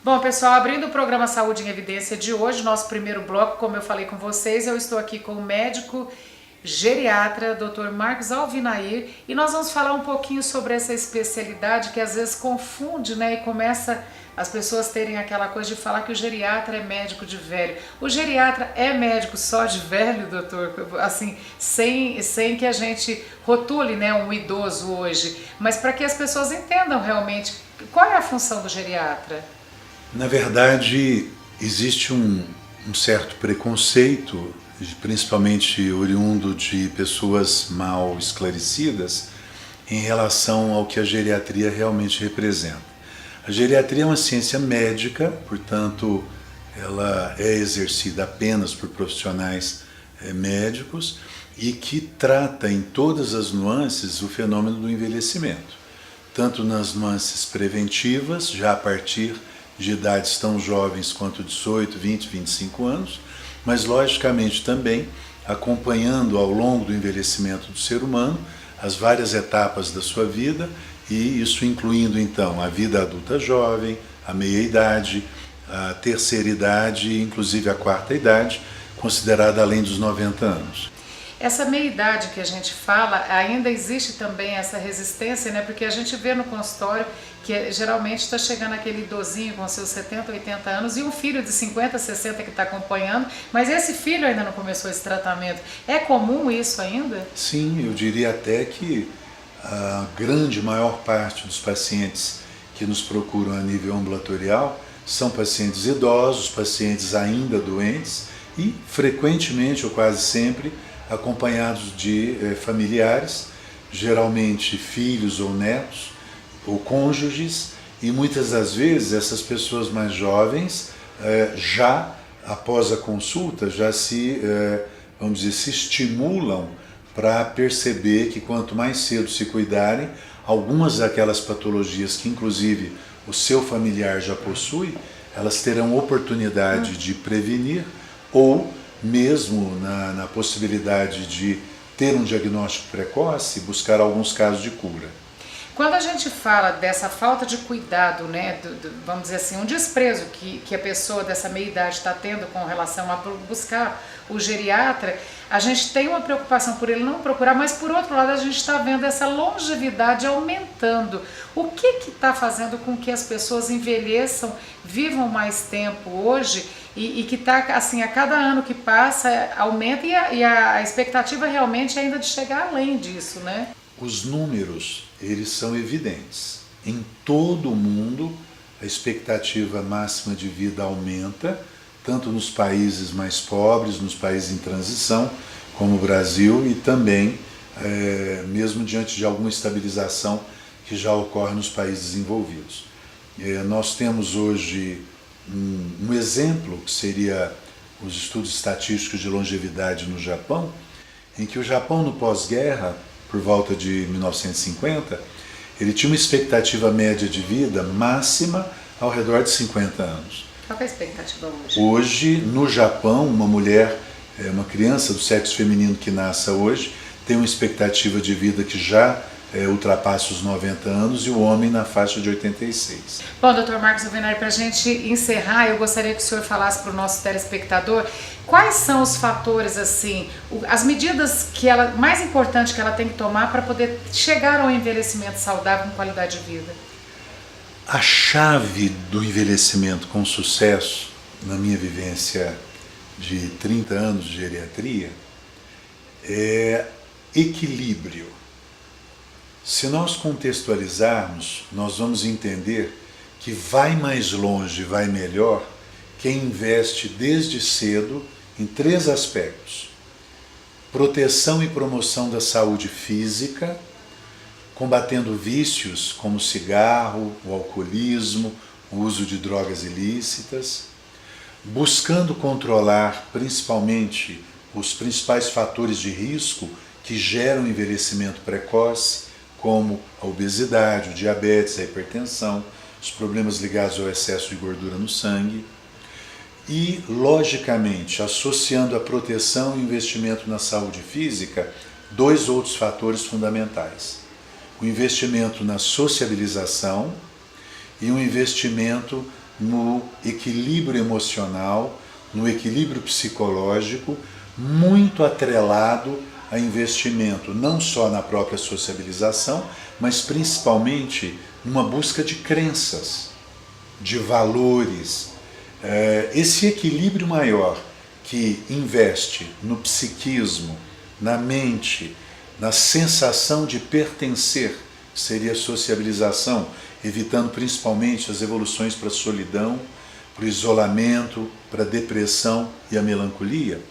Bom, pessoal, abrindo o programa Saúde em Evidência de hoje, nosso primeiro bloco, como eu falei com vocês, eu estou aqui com o médico geriatra, Dr. Marcos Alvinair, e nós vamos falar um pouquinho sobre essa especialidade que às vezes confunde, né, e começa as pessoas terem aquela coisa de falar que o geriatra é médico de velho. O geriatra é médico só de velho, doutor? Assim, sem que a gente rotule, né, um idoso hoje, mas para que as pessoas entendam realmente qual é a função do geriatra. Na verdade, existe um certo preconceito, principalmente oriundo de pessoas mal esclarecidas, em relação ao que a geriatria realmente representa. A geriatria é uma ciência médica, portanto, ela é exercida apenas por profissionais médicos e que trata em todas as nuances o fenômeno do envelhecimento, tanto nas nuances preventivas, já a partir de idades tão jovens quanto 18, 20, 25 anos, mas logicamente também acompanhando ao longo do envelhecimento do ser humano as várias etapas da sua vida, e isso incluindo então a vida adulta jovem, a meia-idade, a terceira idade e inclusive a quarta idade, considerada além dos 90 anos. Essa meia-idade que a gente fala, ainda existe também essa resistência, né? Porque a gente vê no consultório que geralmente está chegando aquele idosinho com seus 70, 80 anos e um filho de 50, 60 que está acompanhando, mas esse filho ainda não começou esse tratamento. É comum isso ainda? Sim, eu diria até que a grande maior parte dos pacientes que nos procuram a nível ambulatorial são pacientes idosos, pacientes ainda doentes e frequentemente ou quase sempre acompanhados de familiares, geralmente filhos ou netos ou cônjuges, e muitas das vezes essas pessoas mais jovens já após a consulta já vamos dizer, se estimulam para perceber que quanto mais cedo se cuidarem, algumas daquelas patologias que inclusive o seu familiar já possui, elas terão oportunidade de prevenir ou mesmo na possibilidade de ter um diagnóstico precoce, buscar alguns casos de cura. Quando a gente fala dessa falta de cuidado, né, vamos dizer assim, um desprezo que a pessoa dessa meia-idade está tendo com relação a buscar o geriatra, a gente tem uma preocupação por ele não procurar, mas por outro lado a gente está vendo essa longevidade aumentando. O que está fazendo com que as pessoas envelheçam, vivam mais tempo hoje e que está assim, a cada ano que passa aumenta e a expectativa realmente é ainda de chegar além disso, né? Os números, eles são evidentes. Em todo o mundo, a expectativa máxima de vida aumenta, tanto nos países mais pobres, nos países em transição, como o Brasil, e também, mesmo diante de alguma estabilização que já ocorre nos países desenvolvidos. Nós temos hoje um exemplo, que seria os estudos estatísticos de longevidade no Japão, em que o Japão, no pós-guerra, por volta de 1950, ele tinha uma expectativa média de vida máxima ao redor de 50 anos. Qual é a expectativa hoje? Hoje, no Japão, uma mulher, uma criança do sexo feminino que nasça hoje, tem uma expectativa de vida que já ultrapassa os 90 anos e o homem na faixa de 86. Bom, Dr. Marcos Alvinair, para a gente encerrar, eu gostaria que o senhor falasse para o nosso telespectador quais são os fatores, assim, as medidas mais importantes que ela tem que tomar para poder chegar ao envelhecimento saudável com qualidade de vida. A chave do envelhecimento com sucesso, na minha vivência de 30 anos de geriatria, é equilíbrio. Se nós contextualizarmos, nós vamos entender que vai mais longe, vai melhor, quem investe desde cedo em 3 aspectos: proteção e promoção da saúde física, combatendo vícios como o cigarro, o alcoolismo, o uso de drogas ilícitas, buscando controlar principalmente os principais fatores de risco que geram envelhecimento precoce, como a obesidade, o diabetes, a hipertensão, os problemas ligados ao excesso de gordura no sangue. E, logicamente, associando a proteção e investimento na saúde física, 2 outros fatores fundamentais: o investimento na sociabilização e um investimento no equilíbrio emocional, no equilíbrio psicológico, muito atrelado a investimento, não só na própria sociabilização, mas principalmente numa busca de crenças, de valores. Esse equilíbrio maior que investe no psiquismo, na mente, na sensação de pertencer, que seria a sociabilização, evitando principalmente as evoluções para a solidão, para o isolamento, para a depressão e a melancolia.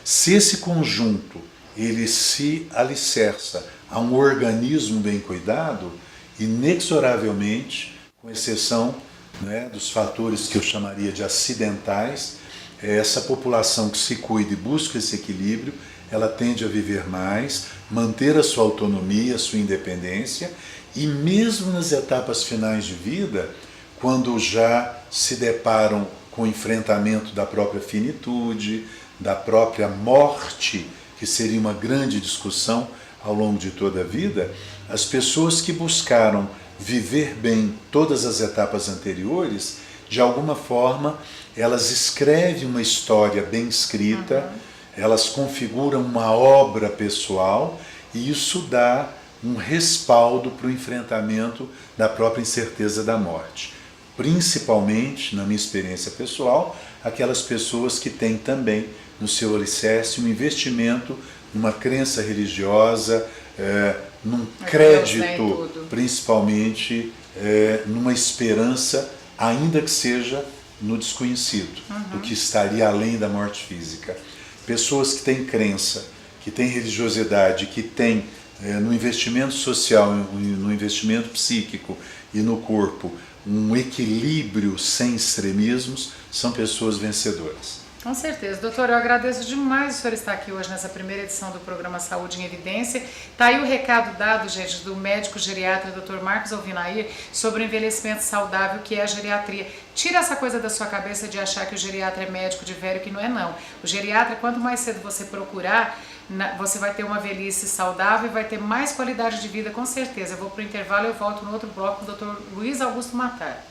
Se esse conjunto ele se alicerça a um organismo bem cuidado, inexoravelmente, com exceção, né, dos fatores que eu chamaria de acidentais, essa população que se cuida e busca esse equilíbrio, ela tende a viver mais, manter a sua autonomia, a sua independência, e mesmo nas etapas finais de vida, quando já se deparam com o enfrentamento da própria finitude, da própria morte, que seria uma grande discussão ao longo de toda a vida, as pessoas que buscaram viver bem todas as etapas anteriores, de alguma forma, elas escrevem uma história bem escrita, elas configuram uma obra pessoal, e isso dá um respaldo para o enfrentamento da própria incerteza da morte. Principalmente, na minha experiência pessoal, aquelas pessoas que têm também no seu alicerce um investimento numa crença religiosa, num crédito, principalmente numa esperança, ainda que seja no desconhecido, o que estaria além da morte física. Pessoas que têm crença, que têm religiosidade, que têm no investimento social, no investimento psíquico e no corpo, um equilíbrio sem extremismos, são pessoas vencedoras. Com certeza. Doutor, eu agradeço demais o senhor estar aqui hoje nessa primeira edição do programa Saúde em Evidência. Tá aí o recado dado, gente, do médico geriatra Dr. Marcos Alvinair sobre o envelhecimento saudável, que é a geriatria. Tira essa coisa da sua cabeça de achar que o geriatra é médico de velho, que não é não. O geriatra, quanto mais cedo você procurar, você vai ter uma velhice saudável e vai ter mais qualidade de vida, com certeza. Eu vou para o intervalo e eu volto no outro bloco com o Dr. Luiz Augusto Matar.